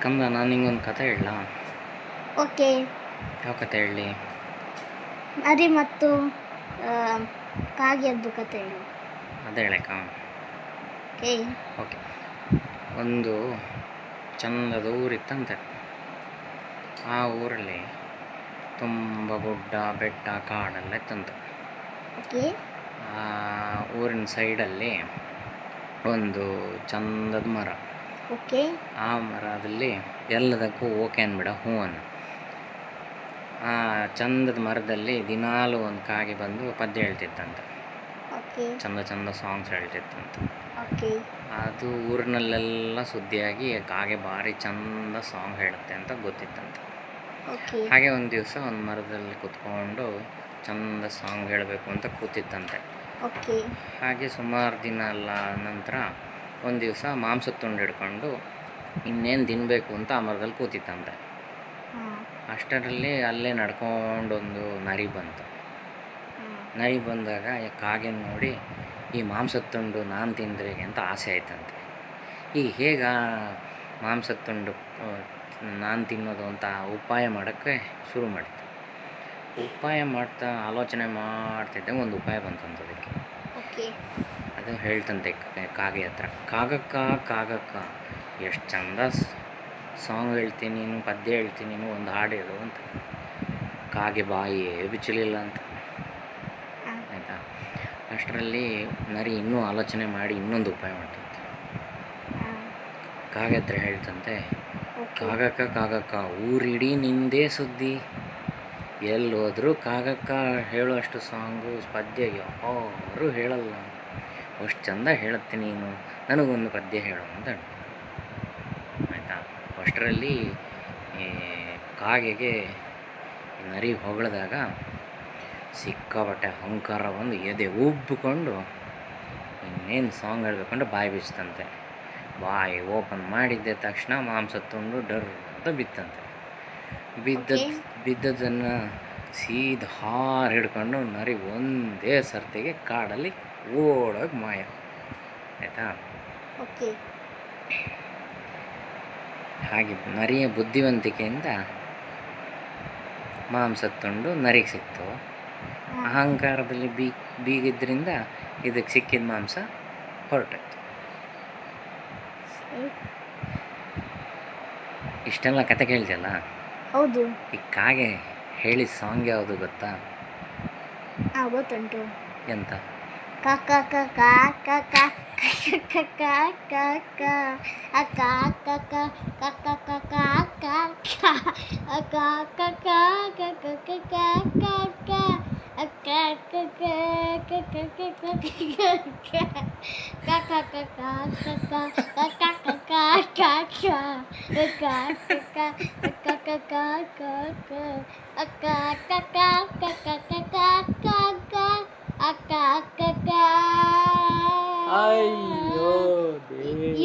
ಕಂದ, ನಾನು ನಿಂಗೊಂದು ಕತೆ ಹೇಳಲಾ? ಓಕೆ. ಯಾವ ಕತೆ ಹೇಳಲಿ? ನರಿ ಮತ್ತು ಕಾಗೆಯದ್ದು ಕತೆ ಹೇಳು. ಅದೇ ಹೇಳಕ್ಕ? ಓಕೆ. ಓಕೆ. ಒಂದು ಚಂದದ ಊರಿತ್ತಂತೆ. ಆ ಊರಲ್ಲಿ ತುಂಬ ಗುಡ್ಡ ಬೆಟ್ಟ ಕಾಡೆಲ್ಲ ಇತ್ತಂತೆ. ಓಕೆ. ಆ ಊರಿನ ಸೈಡಲ್ಲಿ ಒಂದು ಚಂದದ ಮರ. ಓಕೆ. ಆ ಮರದಲ್ಲಿ ಎಲ್ಲದಕ್ಕೂ ಓಕೆ ಅಂದ್ಬಿಡ, ಹ್ಞೂ ಅನ್ನು. ಆ ಚಂದದ ಮರದಲ್ಲಿ ದಿನಾಲೂ ಒಂದು ಕಾಗೆ ಬಂದು ಪದ್ಯ ಹೇಳ್ತಿತ್ತಂತೆ. ಓಕೆ. ಚಂದ ಚಂದ ಸಾಂಗ್ಸ್ ಹೇಳ್ತಿತ್ತಂತೆ. ಓಕೆ. ಅದು ಊರಿನಲ್ಲೆಲ್ಲ ಸುದ್ದಿಯಾಗಿ ಕಾಗೆ ಭಾರಿ ಚಂದ ಸಾಂಗ್ ಹೇಳುತ್ತೆ ಅಂತ ಗೊತ್ತಿತ್ತಂತೆ. ಓಕೆ. ಹಾಗೆ ಒಂದು ದಿವಸ ಒಂದು ಮರದಲ್ಲಿ ಕೂತ್ಕೊಂಡು ಚಂದ ಸಾಂಗ್ ಹೇಳಬೇಕು ಅಂತ ಕೂತಿತ್ತಂತೆ. ಓಕೆ. ಹಾಗೆ ಸುಮಾರು ದಿನ ಅಲ್ಲ ನಂತರ ಒಂದು ದಿವಸ ಮಾಂಸದ ತುಂಡು ಹಿಡ್ಕೊಂಡು ಇನ್ನೇನು ತಿನ್ನಬೇಕು ಅಂತ ಆ ಮರದಲ್ಲಿ ಕೂತಿತ್ತಂತೆ. ಅಷ್ಟರಲ್ಲಿ ಅಲ್ಲೇ ನಡ್ಕೊಂಡೊಂದು ನರಿ ಬಂತು. ನರಿ ಬಂದಾಗ ಕಾಗೆ ನೋಡಿ ಈ ಮಾಂಸದ ತುಂಡು ನಾನು ತಿಂದರೆ ಅಂತ ಆಸೆ ಆಯ್ತಂತೆ. ಈಗ ಹೇಗ ಮಾಂಸದ ತುಂಡು ನಾನು ತಿನ್ನೋದು ಅಂತ ಉಪಾಯ ಮಾಡೋಕ್ಕೆ ಶುರು ಮಾಡಿತು. ಉಪಾಯ ಮಾಡ್ತಾ ಆಲೋಚನೆ ಮಾಡ್ತಿದ್ದಂಗೆ ಒಂದು ಉಪಾಯ ಬಂತಂತ ಅದಕ್ಕೆ. ಓಕೆ. ಅದು ಹೇಳ್ತಂತೆ ಕಾಗೆ ಹತ್ರ, ಕಾಗಕ್ಕ ಎಷ್ಟು ಚಂದ ಸಾಂಗ್ ಹೇಳ್ತೀನಿ ನೀನು, ಪದ್ಯ ಹೇಳ್ತೀನಿ ನೀನು, ಒಂದು ಹಾಡು ಹೇಳು ಅಂತ. ಕಾಗೆ ಬಾಯಿಯೇ ಬಿಚ್ಚಲಿಲ್ಲ ಅಂತ. ಆಯಿತಾ? ಅಷ್ಟರಲ್ಲಿ ನರಿ ಇನ್ನೂ ಆಲೋಚನೆ ಮಾಡಿ ಇನ್ನೊಂದು ಉಪಾಯ ಮಾಡ್ತಂತೆ. ಕಾಗೆ ಹತ್ರ ಹೇಳ್ತಂತೆ, ಕಾಗಕ್ಕ ಊರಿಡೀ ನಿಂದೇ ಸುದ್ದಿ, ಎಲ್ಲೋದ್ರೂ ಕಾಗಕ್ಕ ಹೇಳುವಷ್ಟು ಸಾಂಗು ಪದ್ಯ ಯಾರು ಹೇಳಲ್ಲ, ಅಷ್ಟು ಚಂದ ಹೇಳುತ್ತೆ ನೀನು, ನನಗೊಂದು ಪದ್ಯ ಹೇಳು ಅಂತ. ಆಯಿತಾ? ಅಷ್ಟರಲ್ಲಿ ಕಾಗೆಗೆ ನರಿ ಹೊಗಳಿದಾಗ ಸಿಕ್ಕಾಪಟ್ಟೆ ಅಹಂಕಾರ ಬಂದು ಎದೆ ಉಬ್ಬಿಕೊಂಡು ಇನ್ನೇನು ಸಾಂಗ್ ಹೇಳ್ಬೇಕಂದ್ರೆ ಬಾಯಿ ಬಿಚ್ಚಂತೆ. ಬಾಯಿ ಓಪನ್ ಮಾಡಿದ್ದ ತಕ್ಷಣ ಮಾಂಸದ ತುಂಡು ಡರ್ ಅಂತ ಬಿತ್ತಂತೆ. ಬಿದ್ದದನ್ನು ಸೀದಾ ಹಾರು ಹಿಡ್ಕೊಂಡು ನರಿ ಒಂದೇ ಸರ್ತಿಗೆ ಕಾಡಲ್ಲಿ ಓಡೋಗಿ ಮಾಯ. ಆಯಿತಾ? ಓಕೆ. ಹಾಗೆ ನರಿಯ ಬುದ್ಧಿವಂತಿಕೆಯಿಂದ ಮಾಂಸದ ತುಂಡು ನರಿಗೆ ಸಿಕ್ತು. ಅಹಂಕಾರದಲ್ಲಿ ಬೀಗಿದ್ರಿಂದ ಇದಕ್ಕೆ ಸಿಕ್ಕಿದ ಮಾಂಸ ಹೊರಟಾಯ್ತು. ಇಷ್ಟೆಲ್ಲ ಕತೆ ಕೇಳ್ತಿಯಲ್ಲ? ಹೌದು. ಈ ಕಾಗೆ ಹೇಳಿದ ಸಾಂಗ್ ಯಾವುದು ಗೊತ್ತಾ? ಗೊತ್ತುಂಟು. ಎಂತ?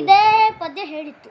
ಇದೇ ಪದ್ಯ ಹೇಳಿತ್ತು.